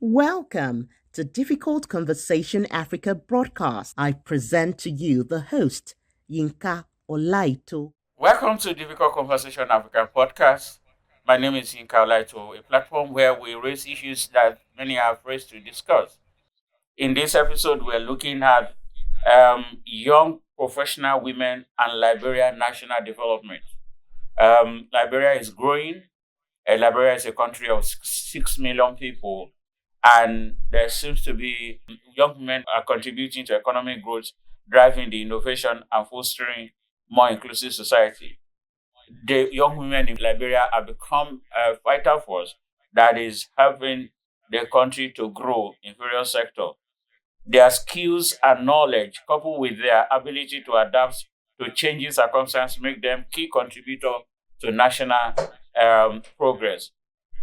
Welcome to Difficult Conversation Africa broadcast. I present to you the host, Yinka Olaito. Welcome to Difficult Conversation Africa podcast. My name is Yinka Olaito, a platform where we raise issues that many are afraid to discuss. In this episode, we're looking at young professional women and Liberia National Development. Liberia is growing. Liberia is a country of 6 million people, and there seems to be young women are contributing to economic growth, driving the innovation and fostering more inclusive society. The young women in Liberia have become a vital force that is helping the country to grow in various sectors. Their skills and knowledge, coupled with their ability to adapt to changing circumstances, make them key contributor to national progress.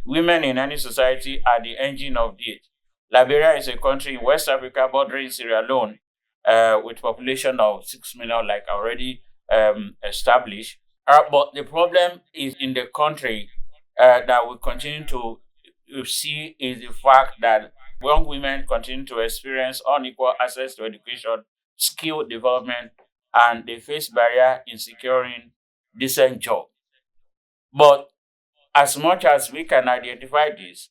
Women in any society are the engine of it. Liberia is a country in West Africa bordering Sierra Leone with population of 6 million, like already established. But the problem is in the country that we continue to see is the fact that young women continue to experience unequal access to education, skill development, and they face barrier in securing decent job. But as much as we can identify this,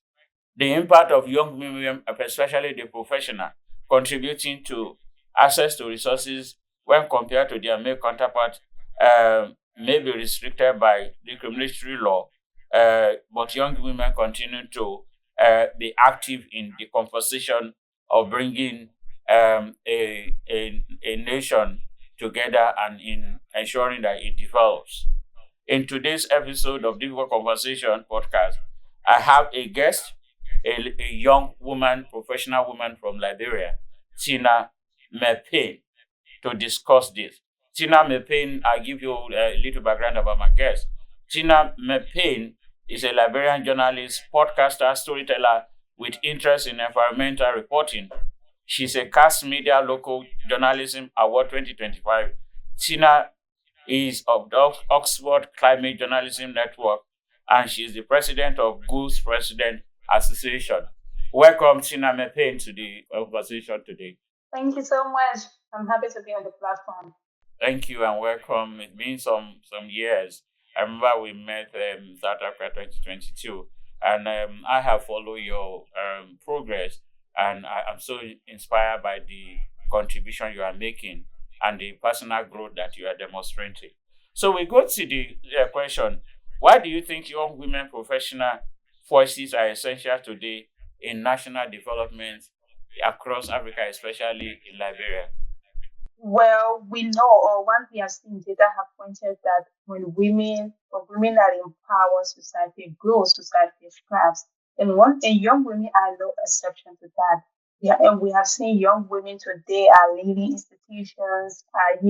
the impact of young women, especially the professional, contributing to access to resources when compared to their male counterparts, may be restricted by discriminatory law, but young women continue to be active in the conversation of bringing a nation together and in ensuring that it develops. In today's episode of Difficult Conversation podcast, I have a guest, a young woman, professional woman from Liberia, Tina Mepane, to discuss this. Tina Mepane, I'll give you a little background about my guest. Tina Mepane is a Liberian journalist, podcaster, storyteller with interest in environmental reporting. She's a Cast Media Local Journalism Award 2025. Tina is of the Oxford Climate Journalism Network, and she is the president of Goose President Association. Welcome, Tina Mepane, to the conversation today. Thank you so much. I'm happy to be on the platform. Thank you and welcome. It's been some years. I remember we met in South Africa 2022, and I have followed your progress, and I'm so inspired by the contribution you are making and the personal growth that you are demonstrating. So we go to the question: why do you think young women professional voices are essential today in national development across Africa, especially in Liberia? Well, we know, or what we have seen, data have pointed that when women are empowered, society grows, society thrives. And young women are no exception to that. Yeah, and we have seen young women today are leading institutions, are,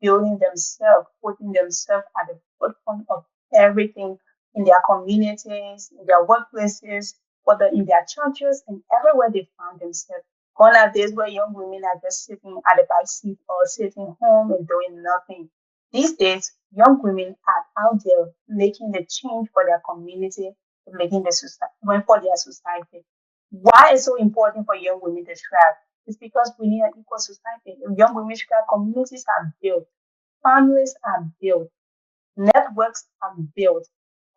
building themselves, putting themselves at the forefront of everything in their communities, in their workplaces, whether in their churches and everywhere they find themselves. Gone are days where young women are just sitting at the back seat or sitting home and doing nothing. These days, young women are out there making the change for their community, making the society, for their society. Why it's so important for young women to thrive? It's because we need an equal society. If young women thrive, communities are built, families are built, networks are built,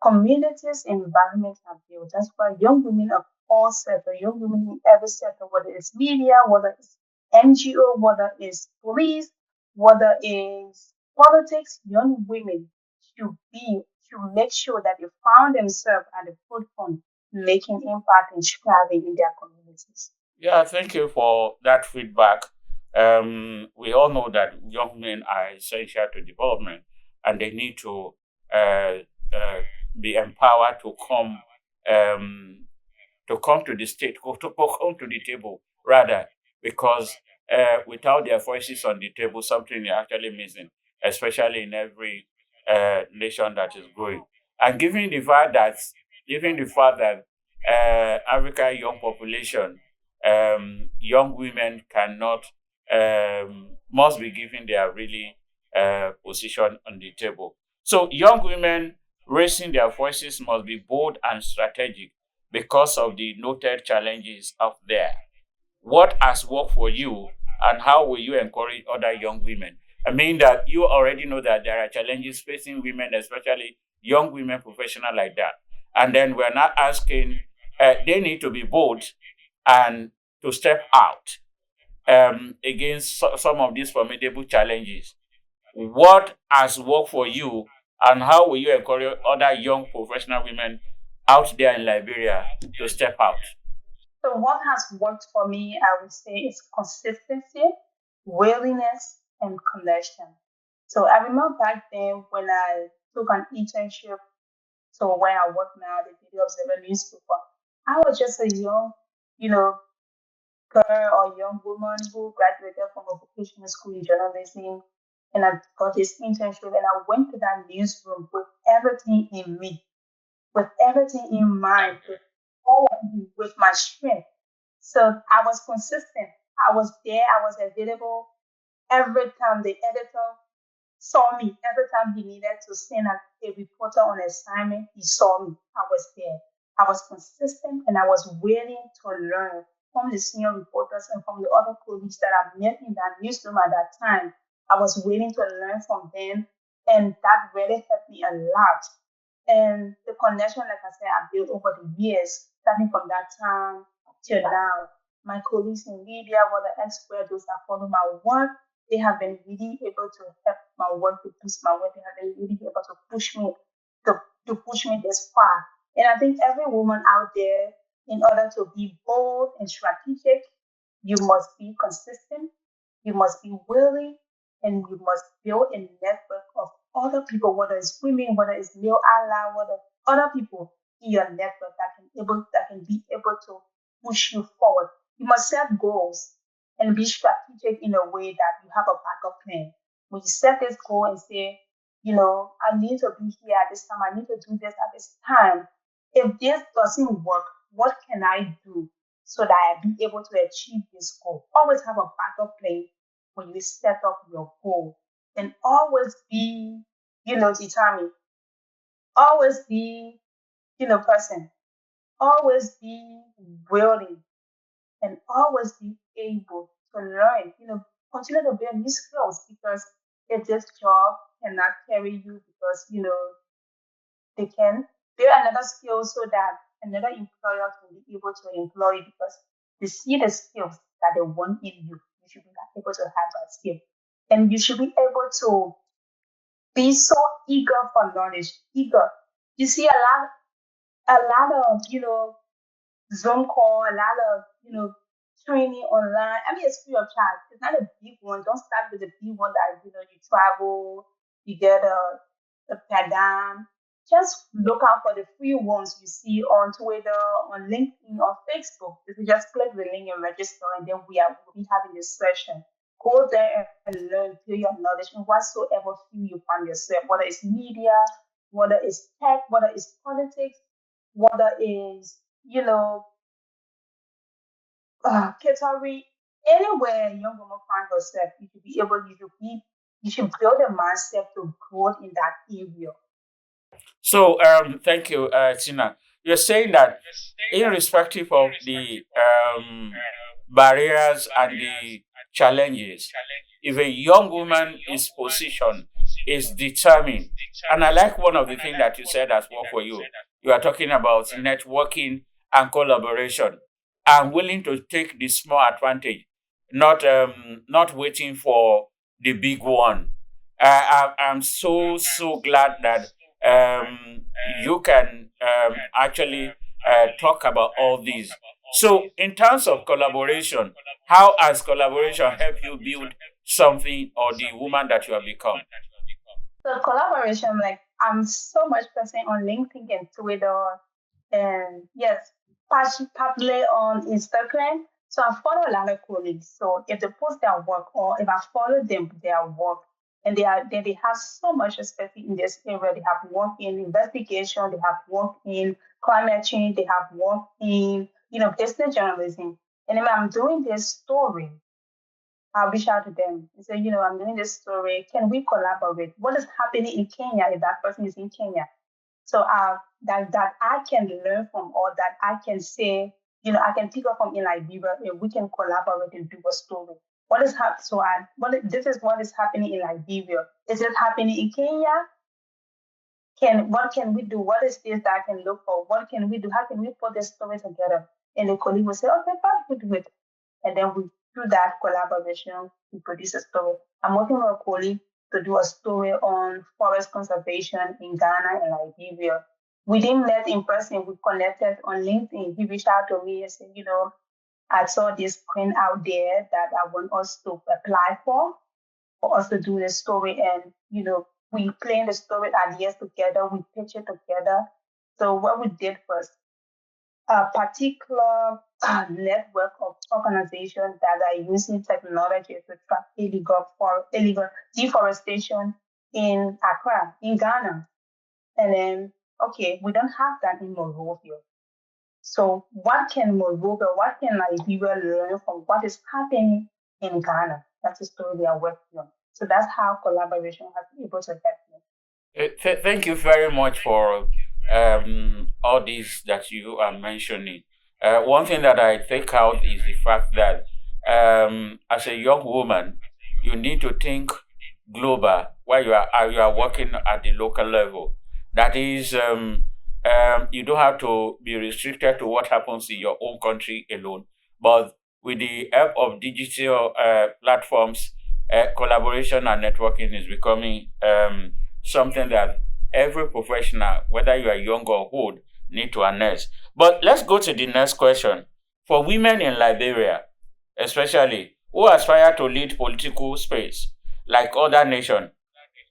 communities, environments are built. That's why young women of all sectors, young women in every sector, whether it's media, whether it's NGO, whether it's police, whether it's politics, young women should make sure that they found themselves at the forefront, making impact and striving in their communities. Yeah, thank you for that feedback. We all know that young men are essential to development, and they need to uh, uh, be empowered to come to the state, to come to the table rather, because without their voices on the table, something is actually missing, especially in every nation that is growing. And given the fact that Africa young population, young women cannot must be given their really position on the table. So young women raising their voices must be bold and strategic because of the noted challenges out there. What has worked for you, and how will you encourage other young women? I mean that you already know that there are challenges facing women, especially young women professional like that. And then we're not asking, they need to be bold and to step out against some of these formidable challenges. What has worked for you, and how will you encourage other young professional women out there in Liberia to step out? So what has worked for me, I would say, is consistency, willingness, and connection. So I remember back then when I took an internship, so where I work now, the Video Observer newspaper, I was just a young, you know, girl or young woman who graduated from a vocational school in journalism, and I got this internship, and I went to that newsroom with everything in me, with everything in mind, with all of me, with my strength. So I was consistent. I was there. I was available every time the editor saw me. Every time he needed to send a reporter on assignment, he saw me. I was there. I was consistent and I was willing to learn from the senior reporters and from the other colleagues that I met in that newsroom at that time. I was willing to learn from them, and that really helped me a lot. And the connection, like I said, I built over the years, starting from that time till now. My colleagues in Libya, whether elsewhere, those that follow my work, they have been really able to help my work, to boost my work. They have been really able to push me this far. And I think every woman out there, in order to be bold and strategic, you must be consistent, you must be willing, and you must build a network of other people, whether it's women, whether it's male ally, whether other people in your network that can be able to push you forward. You must set goals and be strategic in a way that you have a backup plan. When you set this goal and say, I need to be here at this time, I need to do this at this time. If this doesn't work, what can I do so that I be able to achieve this goal? Always have a backup plan when you set up your goal, and always be, determined. Always be, person. Always be willing, and always be able to learn, continue to build new skills, because if this job cannot carry you, because, they can build another skill so that another employer can be able to employ you, because they see the skills that they want in you. You should be able to have that skill. And you should be able to be so eager for knowledge, eager. You see a lot of, Zoom call, a lot of, training online. I mean, it's free of charge. It's not a big one. Don't start with the big one that, you travel, you get a per diem. Just look out for the free ones you see on Twitter, on LinkedIn, on Facebook. If you just click the link and register, and then we'll be having this session. Go there and learn, build your knowledge in whatsoever field you find yourself, whether it's media, whether it's tech, whether it's politics, whether it's, catering, anywhere a young woman find herself, you should build a mindset to grow in that area. So, thank you, Tina. You're saying that irrespective of the barriers and the challenges, if a young woman is positioned, is determined, and I like one of the things that you said as well for you. You are talking about networking and collaboration. I'm willing to take the small advantage, not waiting for the big one. I'm so glad that you can actually talk about all these. So, in terms of collaboration, how has collaboration helped you build something or the woman that you have become? So collaboration, like I'm so much present on LinkedIn and Twitter, and yes, particularly on Instagram. So I follow a lot of colleagues. So if they post their work, or if I follow them their work, and they have so much expertise in this area. They have worked in investigation, they have worked in climate change, they have worked in business journalism. And if I'm doing this story, I'll reach out to them and say, I'm doing this story. Can we collaborate? What is happening in Kenya if that person is in Kenya? So that I can learn from, or that I can say, I can pick up from in Liberia, and we can collaborate and do a story. What is happening? This is what is happening in Liberia. Is it happening in Kenya? What can we do? What is this that I can look for? What can we do? How can we put this story together? And the colleague will say, okay, fine, we do it. And then we through that collaboration, we produce a story. I'm working with a colleague to do a story on forest conservation in Ghana and Liberia. We didn't met in person, we connected on LinkedIn. He reached out to me and said, I saw this grant out there that I want us to apply for us to do the story. And, we plan the story ideas together, we pitch it together. So what we did was a particular network of organizations that are using technology to track illegal deforestation in Accra, in Ghana. And then, okay, we don't have that in Monrovia. So what can Monrovia, what can Liberia learn from what is happening in Ghana? That's the story we are working on. So that's how collaboration has been able to help me. Thank you very much for all these that you are mentioning. One thing that I take out is the fact that as a young woman, you need to think global while you are working at the local level. That is, you don't have to be restricted to what happens in your own country alone, but with the help of digital platforms, collaboration and networking is becoming something that every professional, whether you are young or old, need to harness. But let's go to the next question. For women in Liberia, especially who aspire to lead political space like other nations,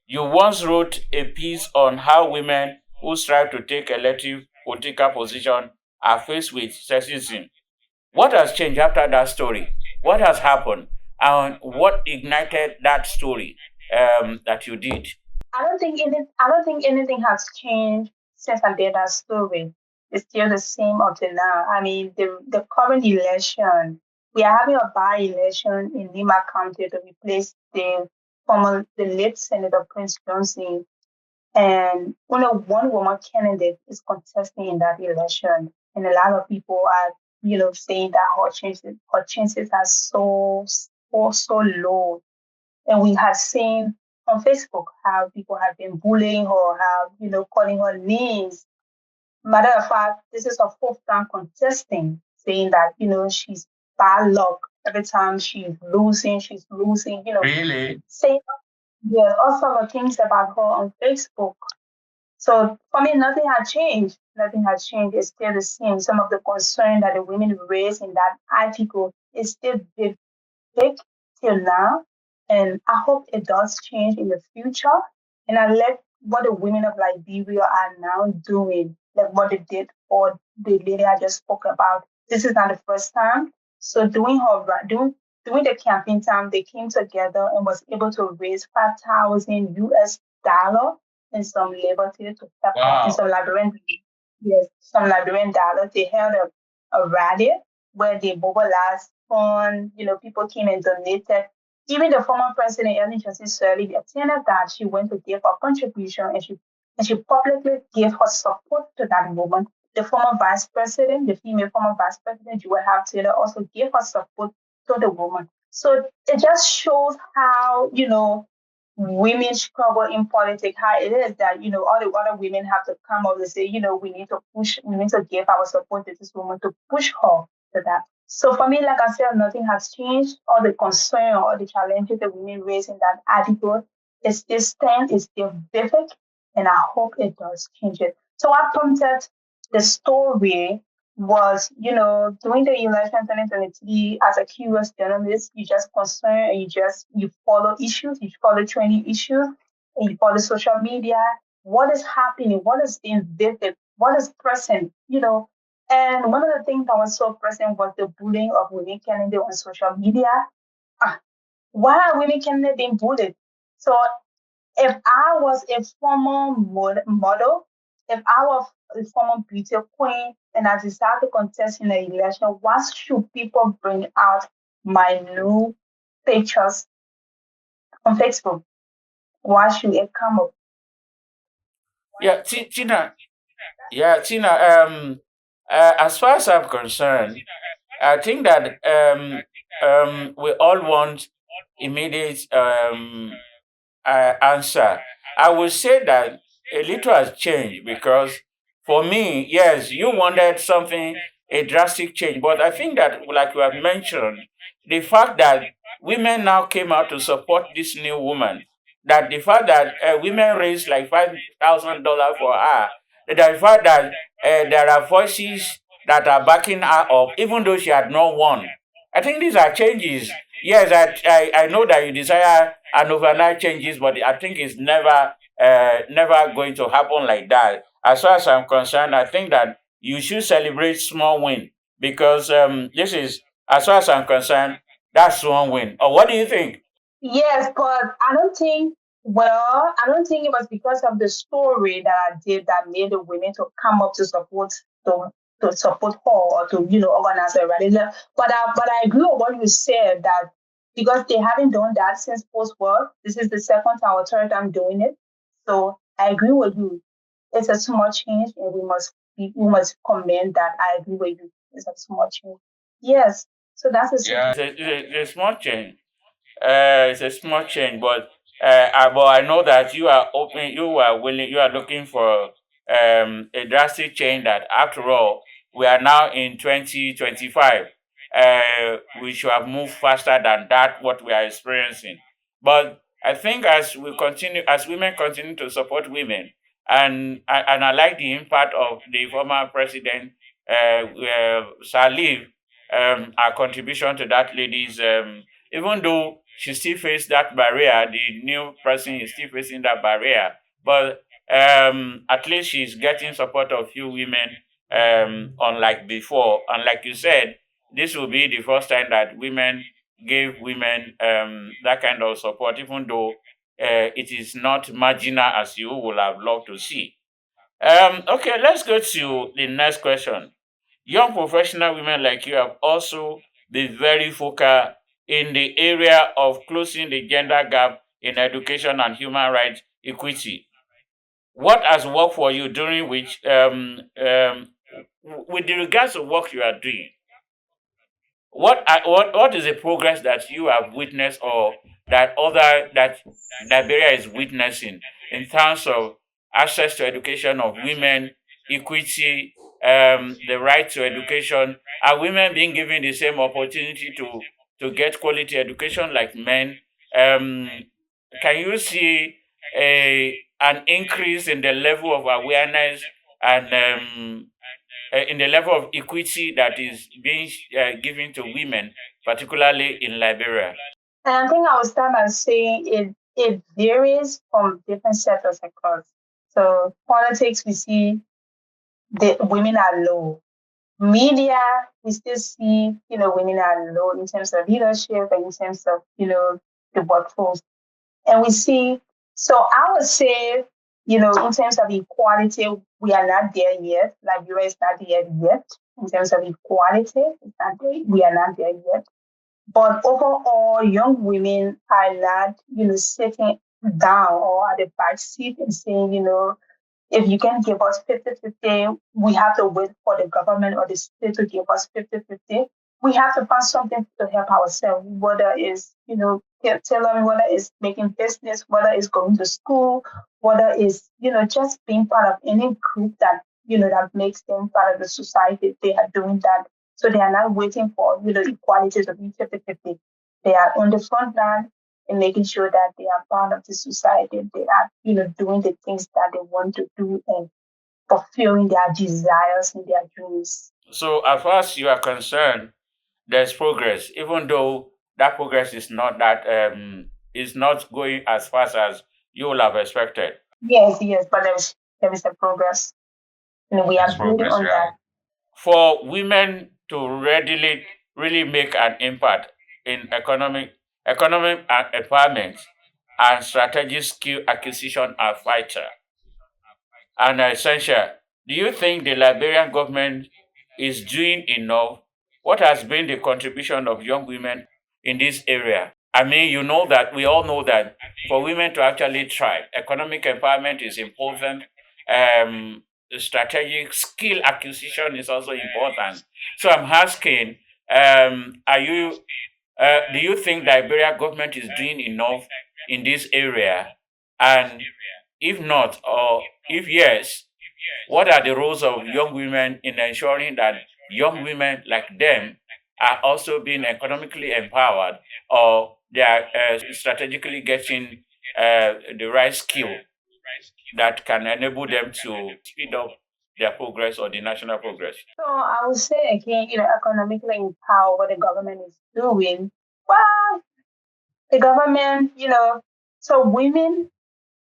you once wrote a piece on how women who strive to take elective political position are faced with sexism. What has changed after that story? What has happened? And what ignited that story that you did? I don't think anything has changed since I did that story. It's still the same up to now. I mean, the current election, we are having a by-election in Lima County to replace the late Senator Prince Johnson, and only one woman candidate is contesting in that election. And a lot of people are, saying that her chances are so low. And we have seen on Facebook how people have been bullying her, how, calling her names. Matter of fact, this is her fourth time contesting, saying that, she's bad luck. Every time she's losing, Really? saying, yeah, all sort of things about her on Facebook. So for me, nothing has changed. Nothing has changed. It's still the same. Some of the concern that the women raised in that article is still big till now. And I hope it does change in the future. And I like what the women of Liberia are now doing, like what they did for the lady I just spoke about. This is not the first time. So during the campaign time, they came together and was able to raise 5,000 US dollar in some liberty to help in Wow. some Liberian, yes, some Liberian dollars. They held a rally where they mobilized funds. People came and donated. Even the former president, Ellen Johnson Sirleaf, attended that. She went to give her contribution, and she publicly gave her support to that woman. The former vice president, the female former vice president, Jewel Have Taylor, also gave her support to the woman. So it just shows how, women struggle in politics, how it is that, all the other women have to come up and say, we need to give our support to this woman to push her to that. So for me, like I said, nothing has changed. All the concern or the challenges that women raise in that article is still stand, is still vivid, and I hope it does change it. So I prompted the story was, during the election 2023, as a curious journalist, you just concern and you follow issues, you follow trending issues, and you follow social media. What is happening? What is being vivid? What is present? And one of the things that was so present was the bullying of women candidates on social media. Ah, why are women candidates being bullied? So if I was a former model, if I was a former beauty queen and I decided to contest in the election, what should people bring out my new pictures on Facebook. Why should it come up? Yeah, Tina. Yeah, Tina. As far as I'm concerned, I think that we all want immediate answer. I would say that a little has changed because for me, yes, you wanted something, a drastic change. But I think that, like you have mentioned, the fact that women now came out to support this new woman, that the fact that women raised like $5,000 for her, the fact that there are voices that are backing her up, even though she had not won. I think these are changes. Yes, I know that you desire an overnight changes, but I think it's never going to happen like that. As far as I'm concerned, I think that you should celebrate small win because this is, as far as I'm concerned, that's one win. Or what do you think? Yes, but I don't think it was because of the story that I did that made the women to come up to to support her or to organize a rally. But I agree with what you said that because they haven't done that since post war, this is the second time or third time doing it. So I agree with you. It's a small change, and we must commend that. I agree with you. It's a small change. Yes. So that's a Yeah, situation. it's a small change. It's a small change, but I know that you are open, you are willing, you are looking for a drastic change. That after all, we are now in 2025. We should have moved faster than that what we are experiencing. But I think as we continue, as women continue to support women, and I like the impact of the former president, Salif, our contribution to that lady's even though she still faced that barrier, the new person is still facing that barrier. But at least she's getting support of few women, unlike before. And like you said, this will be the first time that women gave women that kind of support, even though it is not marginal as you would have loved to see. Okay, let's go to the next question. Young professional women like you have also been very vocal in the area of closing the gender gap in education and human rights equity. What has worked for you during which, with the regards to work you are doing? What is the progress that you have witnessed or that Liberia is witnessing in terms of access to education of women, equity, the right to education? Are women being given the same opportunity to get quality education like men? Um, can you see an increase in the level of awareness and in the level of equity that is being given to women, particularly in Liberia? And I think I would start by saying it varies from different sectors across. So politics, we see the women are low. Media, we still see, women are low in terms of leadership and in terms of, the workforce. And we see, so I would say, in terms of equality, we are not there yet. Liberia is not there yet. In terms of equality, it's not there. We are not there yet. But overall, young women are not, sitting down or at the back seat and saying, if you can give us 50-50, we have to wait for the government or the state to give us 50-50. We have to find something to help ourselves, whether it's, tailoring, whether it's making business, whether it's going to school, whether it's, just being part of any group that, that makes them part of the society. They are doing that. So they are not waiting for, equality to be 50-50. They are on the front line and making sure that they are part of the society. They are, doing the things that they want to do and fulfilling their desires and their dreams. So, as far as you are concerned, there's progress, even though that progress is not going as fast as you would have expected. Yes, yes, but there is a progress. And we There's are building progress, on yeah. that. For women to readily really make an impact in economic empowerment and strategic skill acquisition are vital and essential. Do you think the Liberian government is doing enough? What has been the contribution of young women in this area? I mean, you know that we all know that for women to actually thrive, economic empowerment is important. The strategic skill acquisition is also important. So I'm asking, do you think the Liberia government is doing enough in this area? And if not, or if yes, what are the roles of young women in ensuring that young women like them are also being economically empowered, or they are strategically getting the right skill that can enable them to speed up their progress or the national progress? So I would say again, economically empower what the government is doing. Well, the government, so women,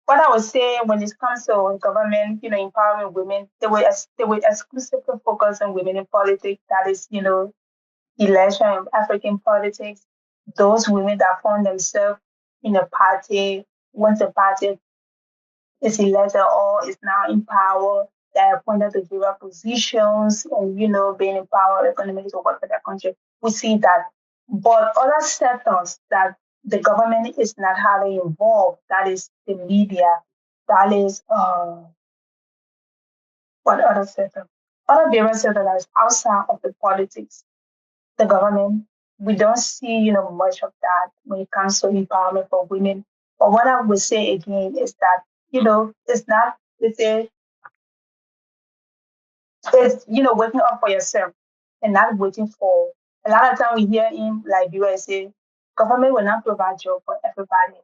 what I would say when it comes to government, empowering women, they will exclusively focus on women in politics. That is, election in African politics. Those women that found themselves in a party, once the party is elected or is now in power, they're appointed to various positions and, being in power economically to work for their country. We see that. But other sectors that the government is not highly involved, that is the media, that is, what other sector? Other various sectors that is outside of the politics, the government, we don't see, much of that when it comes to empowerment for women. But what I would say again is that, it's not, it's waking up for yourself and not waiting for. A lot of time we hear in Liberia say, government will not provide job for everybody.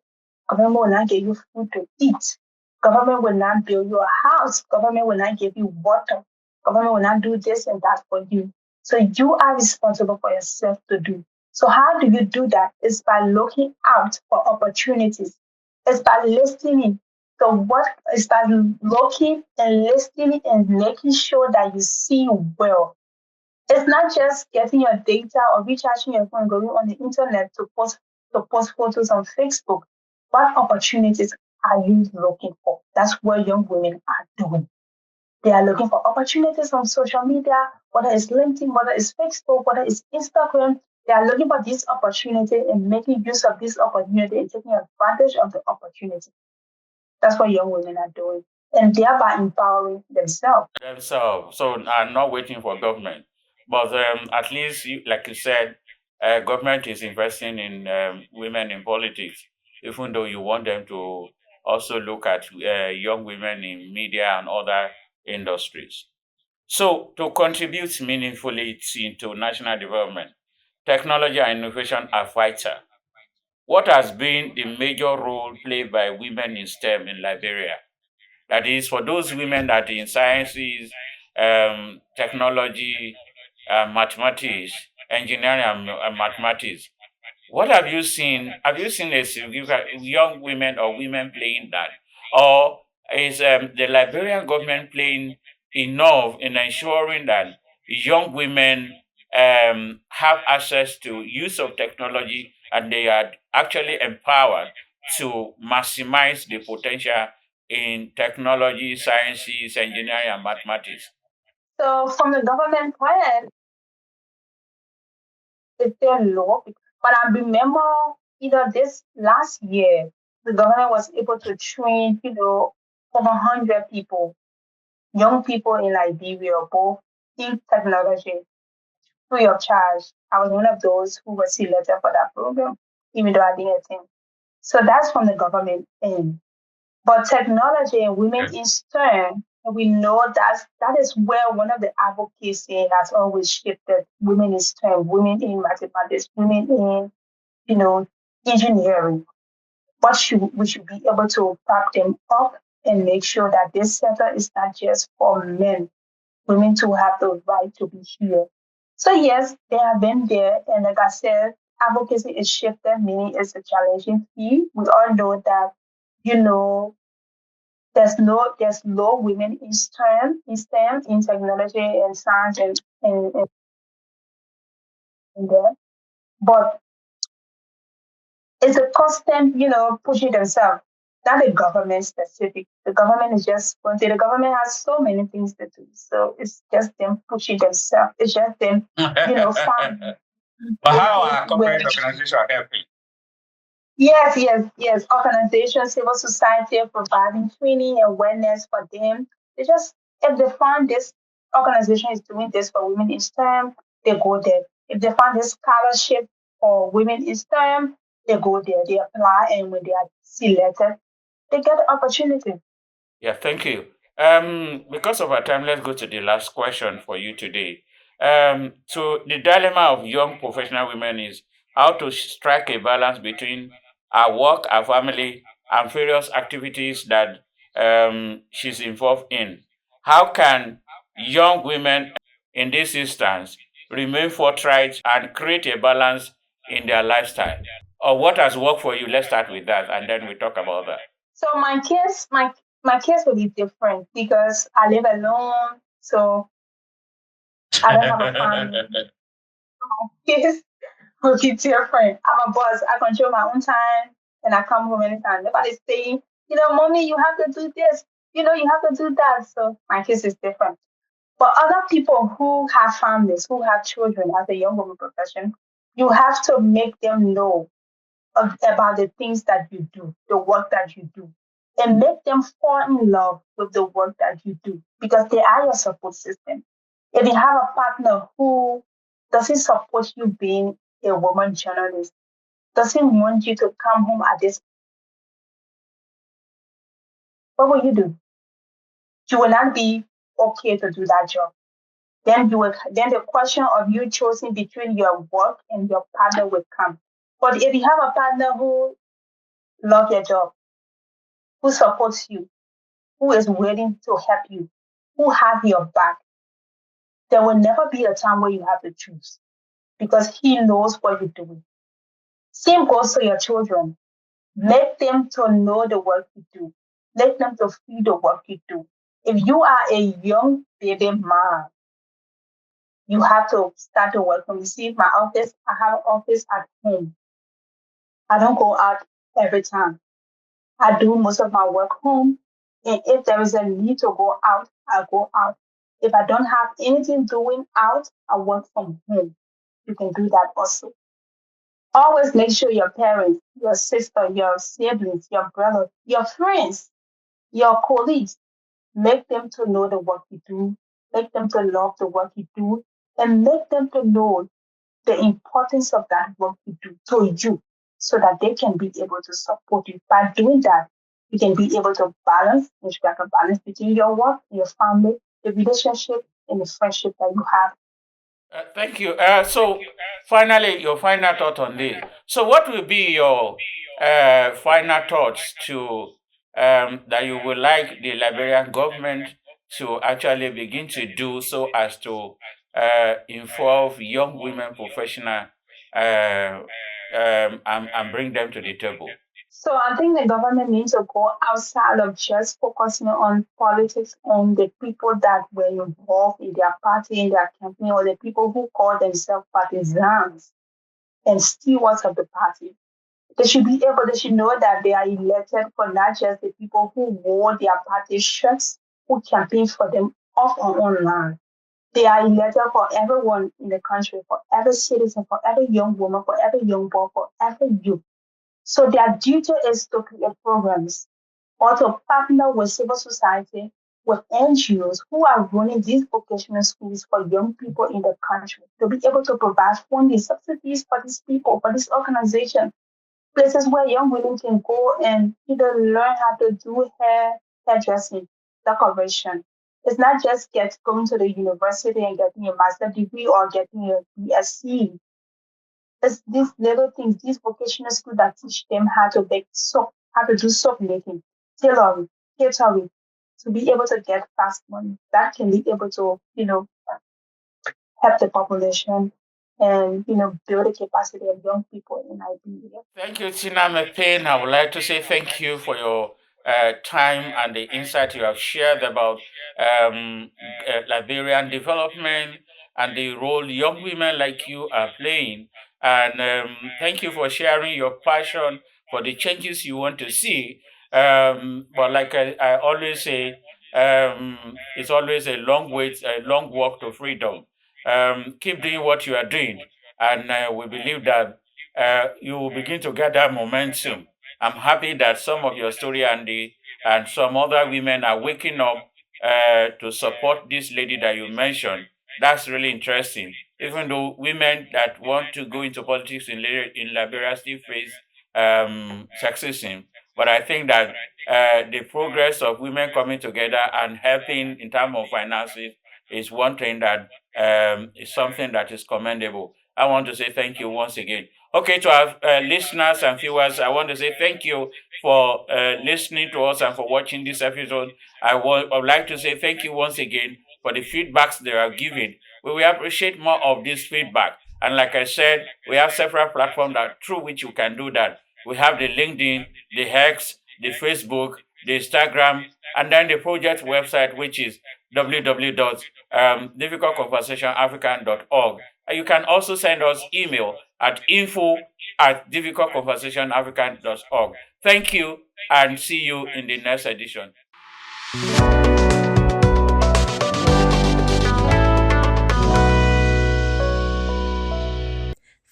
Government will not give you food to eat. Government will not build you a house. Government will not give you water. Government will not do this and that for you. So you are responsible for yourself to do. So how do you do that? It's by looking out for opportunities. It's by listening. So what is by looking and listening and making sure that you see well. It's not just getting your data or recharging your phone, going on the internet to post photos on Facebook. What opportunities are you looking for? That's what young women are doing. They are looking for opportunities on social media, whether it's LinkedIn, whether it's Facebook, whether it's Instagram. They are looking for this opportunity and making use of this opportunity and taking advantage of the opportunity. That's what young women are doing, and thereby empowering themselves. So I'm not waiting for government, but at least, like you said, government is investing in women in politics, even though you want them to also look at young women in media and other industries. So, to contribute meaningfully into national development, technology and innovation are vital. What has been the major role played by women in STEM in Liberia? That is, for those women that in sciences, technology, mathematics, engineering, and mathematics. What have you seen? Have you seen a significant young women or women playing that, or is the Liberian government playing enough in ensuring that young women have access to use of technology and they are actually empowered to maximize the potential in technology, sciences, engineering, and mathematics? So from the government plan, it's still low. But I remember, this last year, the government was able to train, over 100 people, young people in Liberia, both in technology, free of charge. I was one of those who was selected for that program, even though I didn't attend. So that's from the government end. But technology and women in STEM, we know that is where one of the advocacy has always shifted. Women in STEM, women in mathematics, women in, you know, engineering. We should be able to prop them up and make sure that this center is not just for men, women to have the right to be here. So yes, they have been there, and like I said, advocacy is shifted, meaning it's a challenging field. We all know that, you know, there's no women in STEM, in technology and science and there. But it's a constant, pushing themselves. Not a government specific. The government is just one thing. The government has so many things to do. So it's just them pushing themselves. It's just them, finding But how places are where corporate organizations helping? Yes. Organizations, civil society are providing training, awareness for them. They just, if they find this organization is doing this for women in STEM, they go there. If they find this scholarship for women in STEM, they go there. They apply, and when they are selected, they get the opportunity. Yeah, thank you. Because of our time, let's go to the last question for you today. So the dilemma of young professional women is how to strike a balance between our work, our family, and various activities that she's involved in. How can young women in this instance remain forthright and create a balance in their lifestyle? Or what has worked for you? Let's start with that, and then we talk about that. So my case will be different because I live alone, so I don't have a family. Yes, will be different. I'm a boss. I control my own time, and I come home anytime. Nobody's saying, mommy, you have to do this. You have to do that. So my case is different. But other people who have families, who have children as a young woman profession, you have to make them know about the things that you do, the work that you do, and make them fall in love with the work that you do because they are your support system. If you have a partner who doesn't support you being a woman journalist, doesn't want you to come home at this, what will you do? You will not be okay to do that job. Then the question of you choosing between your work and your partner will come. But if you have a partner who loves your job, who supports you, who is willing to help you, who have your back, there will never be a time where you have to choose because he knows what you're doing. Same goes to your children. Let them to know the work you do. Let them to feel the work you do. If you are a young baby mom, you have to start to work. When you see my office, I have an office at home. I don't go out every time. I do most of my work home. And if there is a need to go out, I go out. If I don't have anything doing out, I work from home. You can do that also. Always make sure your parents, your sister, your siblings, your brother, your friends, your colleagues, make them to know the work you do, make them to love the work you do, and make them to know the importance of that work you do to you so that they can be able to support you. By doing that, you can be able to balance and strike a balance between your work, your family, the relationship, and the friendship that you have. Thank you. So, finally, your final thought on this. So, what will be your final thoughts to that you would like the Liberian government to actually begin to do so as to involve young women professional and bring them to the table? So I think the government needs to go outside of just focusing on politics on the people that were involved in their party, in their campaign, or the people who call themselves partisans and stewards of the party. They should know that they are elected for not just the people who wore their party shirts, who campaign for them off or online. They are elected for everyone in the country, for every citizen, for every young woman, for every young boy, for every youth. So their duty is to create programs or to partner with civil society, with NGOs who are running these vocational schools for young people in the country to be able to provide funding subsidies for these people, for this organization, places where young women can go and either learn how to do hairdressing, decoration. It's not just going to the university and getting a master's degree or getting a BSc. It's these little things, these vocational schools that teach them how to bake soap, how to do soap making, tailoring, catering, to be able to get fast money. That can be able to, help the population and, build the capacity of young people in Liberia. Thank you, Tina McPain. I would like to say thank you for your time and the insight you have shared about Liberian development and the role young women like you are playing. And thank you for sharing your passion for the changes you want to see. But like I always say, it's always a long wait, a long walk to freedom. Keep doing what you are doing, and we believe that you will begin to get that momentum. I'm happy that some of your story and some other women are waking up to support this lady that you mentioned. That's really interesting. Even though women that want to go into politics in Liberia still face sexism, but I think that the progress of women coming together and helping in terms of finances is one thing that is something that is commendable. I want to say thank you once again. Okay, to our listeners and viewers, I want to say thank you for listening to us and for watching this episode. I would like to say thank you once again for the feedbacks they are giving. We will appreciate more of this feedback. And like I said, we have several platforms through which you can do that. We have the LinkedIn, the X, the Facebook, the Instagram, and then the project website, which is www.difficultconversationafrican.org. And you can also send us email at info@difficultconversationafrican.org. Thank you and see you in the next edition.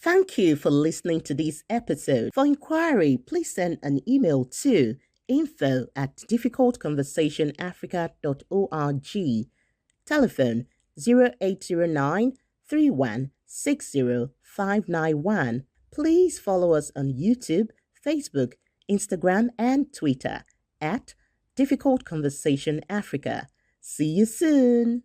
Thank you for listening to this episode. For inquiry, please send an email to info@difficultconversationafrica.org. Telephone 0809 3160591. Please follow us on YouTube, Facebook, Instagram, and Twitter at Difficult Conversation Africa. See you soon.